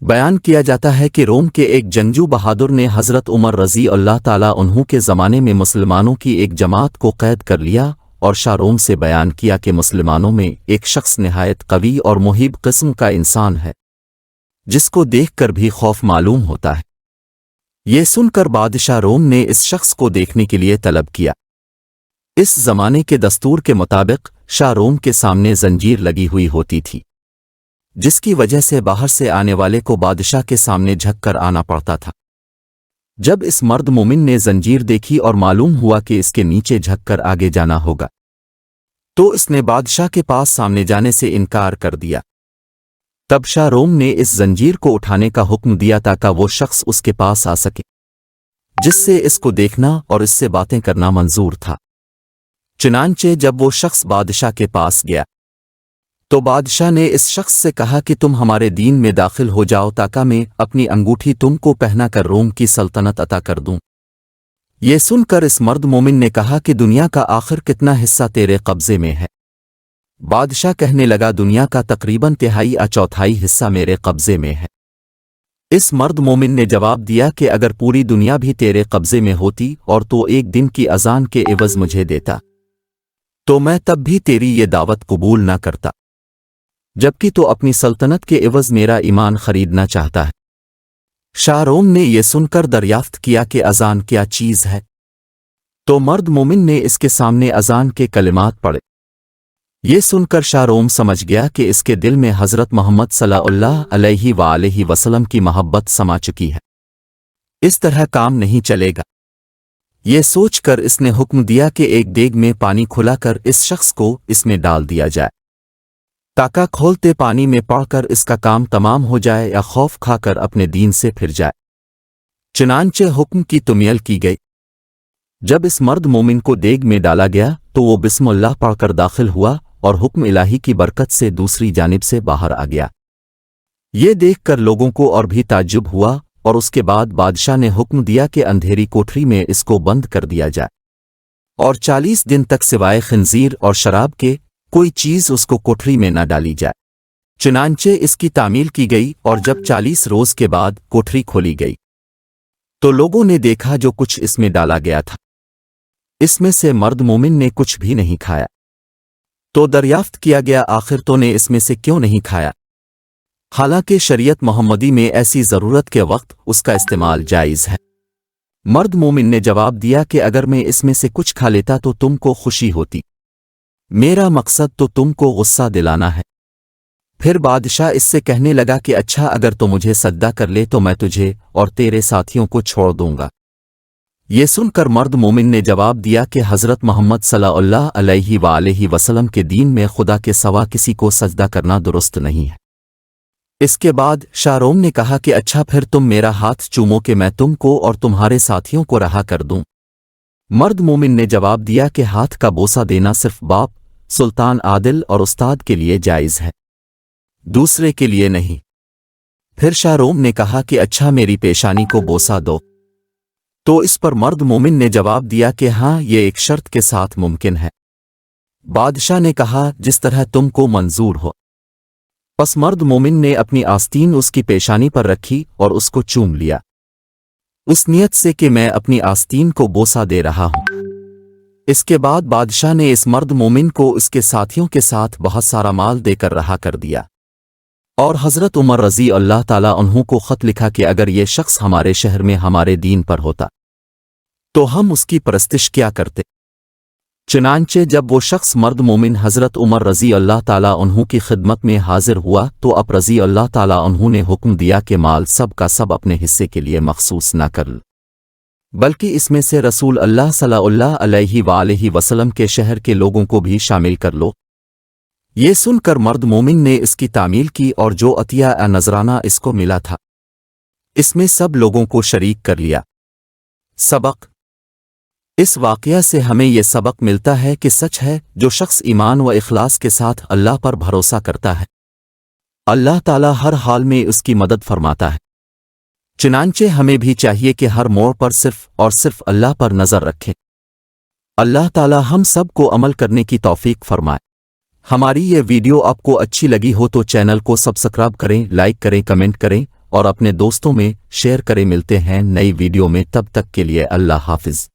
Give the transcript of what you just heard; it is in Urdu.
بیان کیا جاتا ہے کہ روم کے ایک جنگجو بہادر نے حضرت عمر رضی اللہ تعالیٰ عنہ کے زمانے میں مسلمانوں کی ایک جماعت کو قید کر لیا اور شاہ روم سے بیان کیا کہ مسلمانوں میں ایک شخص نہایت قوی اور مہیب قسم کا انسان ہے جس کو دیکھ کر بھی خوف معلوم ہوتا ہے۔ یہ سن کر بادشاہ روم نے اس شخص کو دیکھنے کے لیے طلب کیا۔ اس زمانے کے دستور کے مطابق شاہ روم کے سامنے زنجیر لگی ہوئی ہوتی تھی، جس کی وجہ سے باہر سے آنے والے کو بادشاہ کے سامنے جھک کر آنا پڑتا تھا۔ جب اس مرد مومن نے زنجیر دیکھی اور معلوم ہوا کہ اس کے نیچے جھک کر آگے جانا ہوگا، تو اس نے بادشاہ کے پاس سامنے جانے سے انکار کر دیا۔ تب شاہ روم نے اس زنجیر کو اٹھانے کا حکم دیا تاکہ وہ شخص اس کے پاس آ سکے جس سے اس کو دیکھنا اور اس سے باتیں کرنا منظور تھا۔ چنانچہ جب وہ شخص بادشاہ کے پاس گیا تو بادشاہ نے اس شخص سے کہا کہ تم ہمارے دین میں داخل ہو جاؤ تاکہ میں اپنی انگوٹھی تم کو پہنا کر روم کی سلطنت عطا کر دوں۔ یہ سن کر اس مرد مومن نے کہا کہ دنیا کا آخر کتنا حصہ تیرے قبضے میں ہے؟ بادشاہ کہنے لگا دنیا کا تقریباً تہائی یا چوتھائی حصہ میرے قبضے میں ہے۔ اس مرد مومن نے جواب دیا کہ اگر پوری دنیا بھی تیرے قبضے میں ہوتی اور تو ایک دن کی اذان کے عوض مجھے دیتا تو میں تب بھی تیری یہ دعوت قبول نہ کرتا، جبکہ تو اپنی سلطنت کے عوض میرا ایمان خریدنا چاہتا ہے۔ شاہ روم نے یہ سن کر دریافت کیا کہ اذان کیا چیز ہے، تو مرد مومن نے اس کے سامنے اذان کے کلمات پڑھے۔ یہ سن کر شاہ روم سمجھ گیا کہ اس کے دل میں حضرت محمد صلی اللہ علیہ وآلہ وسلم کی محبت سما چکی ہے، اس طرح کام نہیں چلے گا۔ یہ سوچ کر اس نے حکم دیا کہ ایک دیگ میں پانی کھلا کر اس شخص کو اس میں ڈال دیا جائے تاکہ کھولتے پانی میں پڑھ کر اس کا کام تمام ہو جائے یا خوف کھا کر اپنے دین سے پھر جائے۔ چنانچہ حکم کی تمیل کی گئی۔ جب اس مرد مومن کو دیگ میں ڈالا گیا تو وہ بسم اللہ پڑھ کر داخل ہوا اور حکم الہی کی برکت سے دوسری جانب سے باہر آ گیا۔ یہ دیکھ کر لوگوں کو اور بھی تعجب ہوا، اور اس کے بعد بادشاہ نے حکم دیا کہ اندھیری کوٹری میں اس کو بند کر دیا جائے اور 40 دن تک سوائے خنزیر اور شراب کے کوئی چیز اس کو کوٹری میں نہ ڈالی جائے۔ چنانچہ اس کی تعمیل کی گئی، اور جب 40 روز کے بعد کوٹری کھولی گئی تو لوگوں نے دیکھا جو کچھ اس میں ڈالا گیا تھا، اس میں سے مرد مومن نے کچھ بھی نہیں کھایا۔ تو دریافت کیا گیا آخر تو نے اس میں سے کیوں نہیں کھایا، حالانکہ شریعت محمدی میں ایسی ضرورت کے وقت اس کا استعمال جائز ہے۔ مرد مومن نے جواب دیا کہ اگر میں اس میں سے کچھ کھا لیتا تو تم کو خوشی ہوتی، میرا مقصد تو تم کو غصہ دلانا ہے۔ پھر بادشاہ اس سے کہنے لگا کہ اچھا اگر تو مجھے سجدہ کر لے تو میں تجھے اور تیرے ساتھیوں کو چھوڑ دوں گا۔ یہ سن کر مرد مومن نے جواب دیا کہ حضرت محمد صلی اللہ علیہ وآلہ وسلم کے دین میں خدا کے سوا کسی کو سجدہ کرنا درست نہیں ہے۔ اس کے بعد شاہ روم نے کہا کہ اچھا پھر تم میرا ہاتھ چومو کہ میں تم کو اور تمہارے ساتھیوں کو رہا کر دوں۔ مرد مومن نے جواب دیا کہ ہاتھ کا بوسہ دینا صرف باپ، سلطان عادل اور استاد کے لیے جائز ہے، دوسرے کے لیے نہیں۔ پھر شاہ روم نے کہا کہ اچھا میری پیشانی کو بوسہ دو، تو اس پر مرد مومن نے جواب دیا کہ ہاں یہ ایک شرط کے ساتھ ممکن ہے۔ بادشاہ نے کہا جس طرح تم کو منظور ہو۔ پس مرد مومن نے اپنی آستین اس کی پیشانی پر رکھی اور اس کو چوم لیا، اس نیت سے کہ میں اپنی آستین کو بوسہ دے رہا ہوں۔ اس کے بعد بادشاہ نے اس مرد مومن کو اس کے ساتھیوں کے ساتھ بہت سارا مال دے کر رہا کر دیا، اور حضرت عمر رضی اللہ تعالیٰ عنہ کو خط لکھا کہ اگر یہ شخص ہمارے شہر میں ہمارے دین پر ہوتا تو ہم اس کی پرستش کیا کرتے۔ چنانچہ جب وہ شخص مرد مومن حضرت عمر رضی اللہ تعالیٰ عنہ کی خدمت میں حاضر ہوا تو اب رضی اللہ تعالیٰ عنہ نے حکم دیا کہ مال سب کا سب اپنے حصے کے لیے مخصوص نہ کر بلکہ اس میں سے رسول اللہ صلی اللہ علیہ وآلہ وسلم کے شہر کے لوگوں کو بھی شامل کر لو۔ یہ سن کر مرد مومن نے اس کی تعمیل کی اور جو عطیہ نذرانہ اس کو ملا تھا اس میں سب لوگوں کو شریک کر لیا۔ سبق: اس واقعہ سے ہمیں یہ سبق ملتا ہے کہ سچ ہے جو شخص ایمان و اخلاص کے ساتھ اللہ پر بھروسہ کرتا ہے، اللہ تعالیٰ ہر حال میں اس کی مدد فرماتا ہے۔ چنانچہ ہمیں بھی چاہیے کہ ہر موڑ پر صرف اور صرف اللہ پر نظر رکھیں۔ اللہ تعالیٰ ہم سب کو عمل کرنے کی توفیق فرمائے۔ ہماری یہ ویڈیو آپ کو اچھی لگی ہو تو چینل کو سبسکرائب کریں، لائک کریں، کمنٹ کریں اور اپنے دوستوں میں شیئر کریں۔ ملتے ہیں نئی ویڈیو میں، تب تک کے لیے اللہ حافظ۔